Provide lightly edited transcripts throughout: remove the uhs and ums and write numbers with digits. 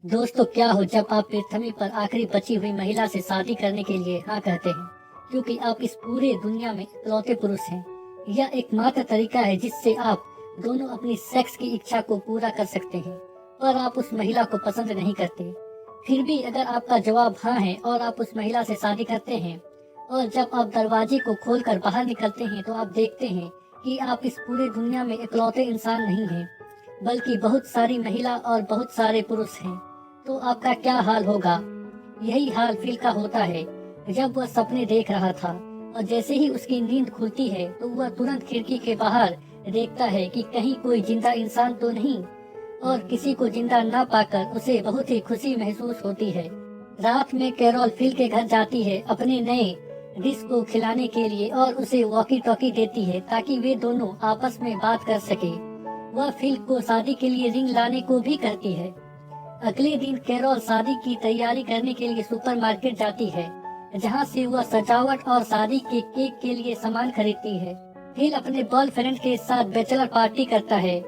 दोस्तों, क्या हो जब आप पृथ्वी पर आखिरी बची हुई महिला से शादी करने के लिए हाँ कहते हैं, क्योंकि आप इस पूरे दुनिया में इकलौते पुरुष हैं। यह एकमात्र तरीका है जिससे आप दोनों अपनी सेक्स की इच्छा को पूरा कर सकते हैं, पर आप उस महिला को पसंद नहीं करते। फिर भी अगर आपका जवाब हाँ है और आप उस महिला से शादी करते हैं, और जब आप दरवाजे को खोलकर बाहर निकलते हैं तो आप देखते हैं कि आप इस पूरे दुनिया में इकलौते इंसान नहीं हैं, बल्कि बहुत सारी महिला और बहुत सारे पुरुष हैं। तो आपका क्या हाल होगा? यही हाल फिल का होता है जब वह सपने देख रहा था, और जैसे ही उसकी नींद खुलती है तो वह तुरंत खिड़की के बाहर देखता है कि कहीं कोई जिंदा इंसान तो नहीं, और किसी को जिंदा ना पाकर उसे बहुत ही खुशी महसूस होती है। रात में कैरोल फिल के घर जाती है अपने नए डिश को खिलाने के लिए और उसे वॉकी टॉकी देती है ताकि वे दोनों आपस में बात कर सके। वह फिल को शादी के लिए रिंग लाने को भी कहती है। अगले दिन कैरोल शादी की तैयारी करने के लिए सुपरमार्केट जाती है, जहां से वह सजावट और शादी के केक के लिए सामान खरीदती है। फिल अपने बॉयफ्रेंड के साथ बैचलर पार्टी करता है,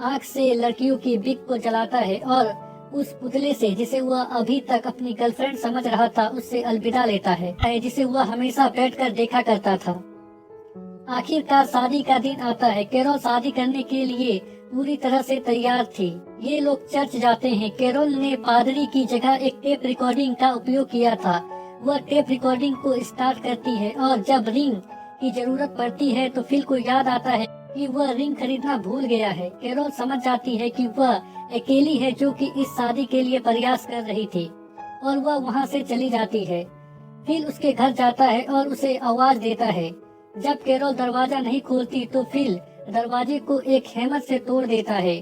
आग से लड़कियों की बिक को जलाता है और उस पुतले से जिसे वह अभी तक अपनी गर्लफ्रेंड समझ रहा था उससे अलविदा लेता है, जिसे वह हमेशा बैठकर देखा करता था। आखिरकार शादी का दिन आता है। कैरोल शादी करने के लिए पूरी तरह से तैयार थी। ये लोग चर्च जाते हैं। कैरोल ने पादरी की जगह एक टेप रिकॉर्डिंग का उपयोग किया था। वह टेप रिकॉर्डिंग को स्टार्ट करती है और जब रिंग की जरूरत पड़ती है तो फिल को याद आता है कि वह रिंग खरीदना भूल गया है। कैरोल समझ जाती है कि वह अकेली है जो कि इस शादी के लिए प्रयास कर रही थी, और वह वहाँ से चली जाती है। फिल उसके घर जाता है और उसे आवाज देता है। जब कैरोल दरवाजा नहीं खोलती तो फिल दरवाजे को एक हैमर से तोड़ देता है,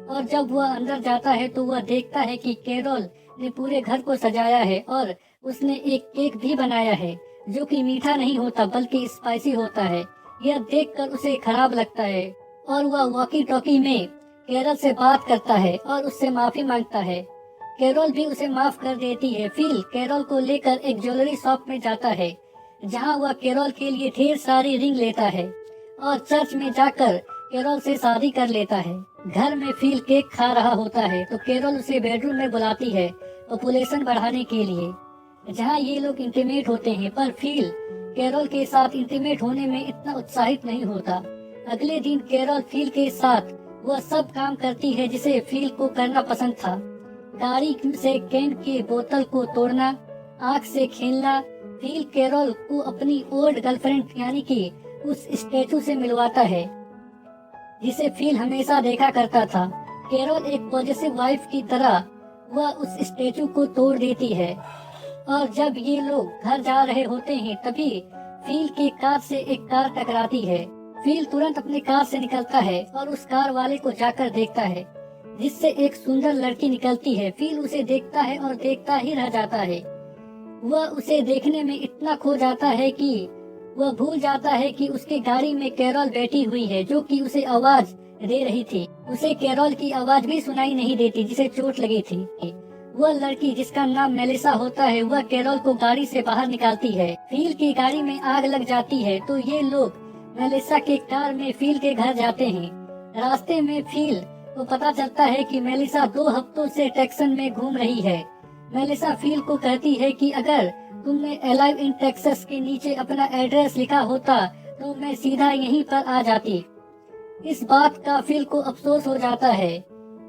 और जब वह अंदर जाता है तो वह देखता है कि कैरोल ने पूरे घर को सजाया है और उसने एक केक भी बनाया है जो कि मीठा नहीं होता बल्कि स्पाइसी होता है। यह देखकर उसे खराब लगता है और वह वॉकी टॉकी में कैरोल से बात करता है और उससे माफी मांगता है। कैरोल भी उसे माफ कर देती है। फिल कैरोल को लेकर एक ज्वेलरी शॉप में जाता है, जहां वह कैरोल के लिए ढेर सारी रिंग लेता है और चर्च में जाकर कैरोल से शादी कर लेता है। घर में फिल केक खा रहा होता है तो कैरोल उसे बेडरूम में बुलाती है पॉपुलेशन बढ़ाने के लिए, जहां ये लोग इंटीमेट होते हैं, पर फिल कैरोल के साथ इंटीमेट होने में इतना उत्साहित नहीं होता। अगले दिन कैरोल फिल के साथ वह सब काम करती है जिसे फिल को करना पसंद था। गाड़ी से कैन के बोतल को तोड़ना, आग से खेलना। फिल कैरोल को अपनी ओल्ड गर्लफ्रेंड यानी कि उस स्टैचू से मिलवाता है जिसे फिल हमेशा देखा करता था। कैरोल एक पॉजिटिव वाइफ की तरह वह उस स्टैचू को तोड़ देती है, और जब ये लोग घर जा रहे होते हैं तभी फिल की कार से एक कार टकराती है। फिल तुरंत अपनी कार से निकलता है और उस कार वाले को जाकर देखता है, जिससे एक सुंदर लड़की निकलती है। फिल उसे देखता है और देखता ही रह जाता है। वह उसे देखने में इतना खो जाता है कि वह भूल जाता है कि उसके गाड़ी में कैरोल बैठी हुई है जो कि उसे आवाज दे रही थी। उसे कैरोल की आवाज भी सुनाई नहीं देती जिसे चोट लगी थी। वह लड़की जिसका नाम मेलिसा होता है वह कैरोल को गाड़ी से बाहर निकालती है। फिल की गाड़ी में आग लग जाती है तो ये लोग मेलिसा के कार में फिल के घर जाते हैं। रास्ते में फिल को पता चलता है कि मेलिसा 2 हफ्तों से टेक्सन में घूम रही है। मेलिसा फिल को कहती है कि अगर तुमने अलाइव इन टेक्सास के नीचे अपना एड्रेस लिखा होता तो मैं सीधा यहीं पर आ जाती। इस बात का फिल को अफसोस हो जाता है,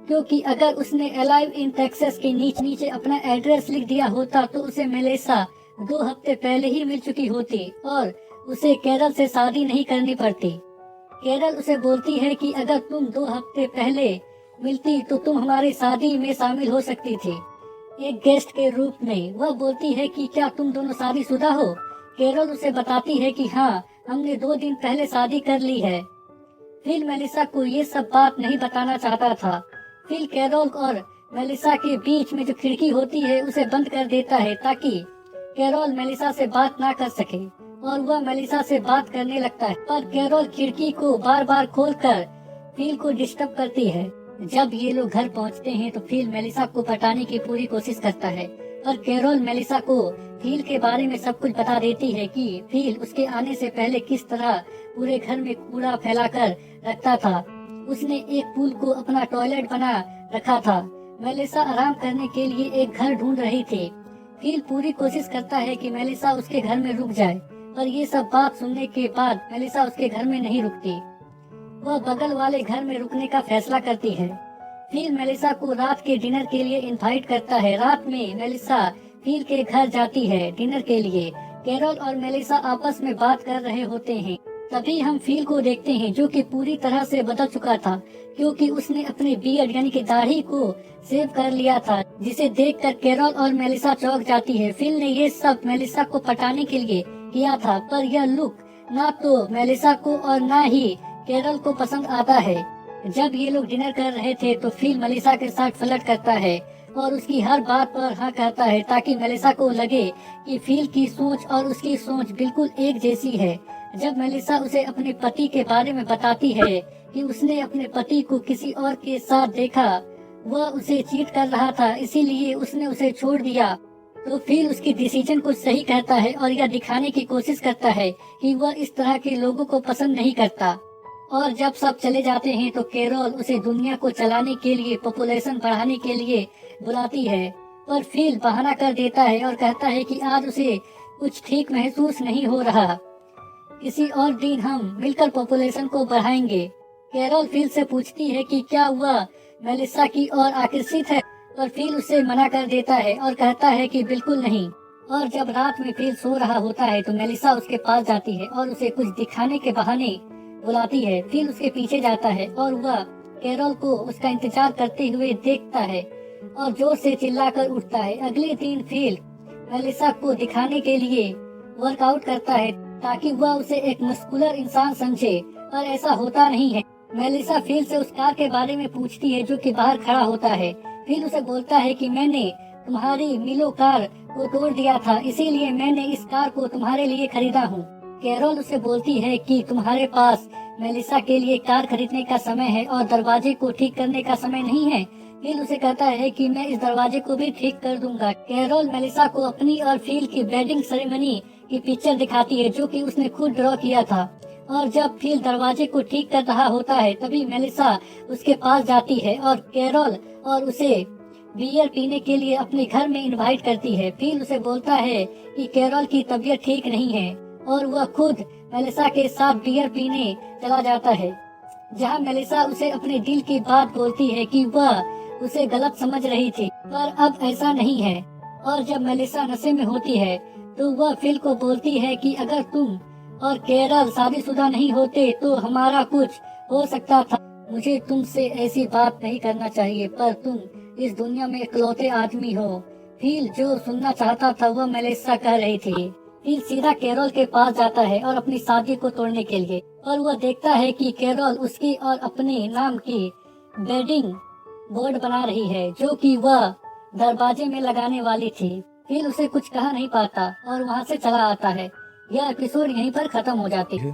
क्योंकि अगर उसने अलाइव इन टेक्सास के नीचे अपना एड्रेस लिख दिया होता तो उसे मेलिसा 2 हफ्ते पहले ही मिल चुकी होती और उसे कैरोल से शादी नहीं करनी पड़ती। कैरोल उसे बोलती है कि अगर तुम 2 हफ्ते पहले मिलती तो तुम हमारी शादी में शामिल हो सकती थी एक गेस्ट के रूप में। वह बोलती है कि क्या तुम दोनों शादीशुदा हो? कैरोल उसे बताती है कि हाँ, हमने 2 दिन पहले शादी कर ली है। फिल मेलिसा को ये सब बात नहीं बताना चाहता था। फिल कैरोल और मेलिसा के बीच में जो खिड़की होती है उसे बंद कर देता है ताकि कैरोल मेलिसा से बात ना कर सके, और वह मेलिसा से बात करने लगता है, पर कैरोल खिड़की को बार बार खोलकर फिल को डिस्टर्ब करती है। जब ये लोग घर पहुंचते हैं तो फिल मेलिसा को पटाने की पूरी कोशिश करता है, पर कैरोल मेलिसा को फिल के बारे में सब कुछ बता देती है कि फिल उसके आने से पहले किस तरह पूरे घर में कूड़ा फैलाकर रखता था। उसने एक पूल को अपना टॉयलेट बना रखा था मेलिसा आराम करने के लिए एक घर ढूंढ रही थी। फिल पूरी कोशिश करता है कि मेलिसा उसके घर में रुक जाए, पर ये सब बात सुनने के बाद मेलिसा उसके घर में नहीं रुकती। वह बगल वाले घर में रुकने का फैसला करती है। फिल मेलिसा को रात के डिनर के लिए इनवाइट करता है। रात में मेलिसा फिल के घर जाती है डिनर के लिए। कैरोल और मेलिसा आपस में बात कर रहे होते हैं। तभी हम फिल को देखते हैं, जो कि पूरी तरह से बदल चुका था, क्योंकि उसने अपने बियर्ड यानी कि दाढ़ी को सेव कर लिया था, जिसे देखकर कैरोल और मेलिसा चौंक जाती है। फिल ने ये सब मेलिसा को पटाने के लिए किया था, पर यह लुक ना तो मेलिसा को और ना ही कैरोल को पसंद आता है। जब ये लोग डिनर कर रहे थे तो फिल मेलिसा के साथ फ्लर्ट करता है और उसकी हर बात पर हाँ कहता है, ताकि मेलिसा को लगे कि फिल की सोच और उसकी सोच बिल्कुल एक जैसी है। जब मेलिसा उसे अपने पति के बारे में बताती है कि उसने अपने पति को किसी और के साथ देखा, वह उसे चीट कर रहा था, इसीलिए उसने उसे छोड़ दिया, तो फिल उसकी डिसीजन को सही कहता है और यह दिखाने की कोशिश करता है कि वह इस तरह के लोगों को पसंद नहीं करता। और जब सब चले जाते हैं तो कैरोल उसे दुनिया को चलाने के लिए, पॉपुलेशन बढ़ाने के लिए बुलाती है, पर फिल बहाना कर देता है और कहता है कि आज उसे कुछ ठीक महसूस नहीं हो रहा, किसी और दिन हम मिलकर पॉपुलेशन को बढ़ाएंगे। कैरोल फिल से पूछती है कि क्या वह मेलिसा की ओर आकर्षित है, पर फिल उसे मना कर देता है और कहता है कि बिल्कुल नहीं। और जब रात में फिल सो रहा होता है तो मेलिसा उसके पास जाती है और उसे कुछ दिखाने के बहाने बुलाती है। फिल उसके पीछे जाता है और वह कैरोल को उसका इंतजार करते हुए देखता है और जोर से चिल्लाकर उठता है। अगले दिन फिल मेलिसा को दिखाने के लिए वर्कआउट करता है, ताकि वह उसे एक मस्कुलर इंसान समझे, पर ऐसा होता नहीं है। मेलिसा फिल से उस कार के बारे में पूछती है जो कि बाहर खड़ा होता है। फिल उसे बोलता है कि मैंने तुम्हारी मिलो कार को तोड़ दिया था, इसीलिए मैंने इस कार को तुम्हारे लिए खरीदा हूँ। कैरोल उसे बोलती है कि तुम्हारे पास मेलिसा के लिए कार खरीदने का समय है और दरवाजे को ठीक करने का समय नहीं है। फिल उसे कहता है कि मैं इस दरवाजे को भी ठीक कर दूंगा। कैरोल मेलिसा को अपनी और फिल की वेडिंग सेरेमनी की पिक्चर दिखाती है, जो कि उसने खुद ड्रॉ किया था। और जब फिल दरवाजे को ठीक कर रहा होता है तभी मेलिसा उसके पास जाती है और कैरोल और उसे बियर पीने के लिए अपने घर में इनवाइट करती है। फिल उसे बोलता है कि कैरोल की तबीयत ठीक नहीं है और वह खुद मेलिसा के साथ बियर पीने चला जाता है, जहां मेलिसा उसे अपने दिल की बात बोलती है कि वह उसे गलत समझ रही थी, पर अब ऐसा नहीं है। और जब मेलिसा नशे में होती है तो वह फिल को बोलती है कि अगर तुम और कैरोल शादीशुदा नहीं होते तो हमारा कुछ हो सकता था। मुझे तुमसे ऐसी बात नहीं करना चाहिए, पर तुम इस दुनिया में इकलौते आदमी हो। फिल जो सुनना चाहता था वह मेलिसा कह रही थी। फिल सीधा कैरोल के पास जाता है और अपनी शादी को तोड़ने के लिए, और वह देखता है कि कैरोल उसकी और अपने नाम की वेडिंग बोर्ड बना रही है, जो कि वह दरवाजे में लगाने वाली थी। फिल उसे कुछ कह नहीं पाता और वहाँ से चला आता है। यह एपिसोड यहीं पर खत्म हो जाती है।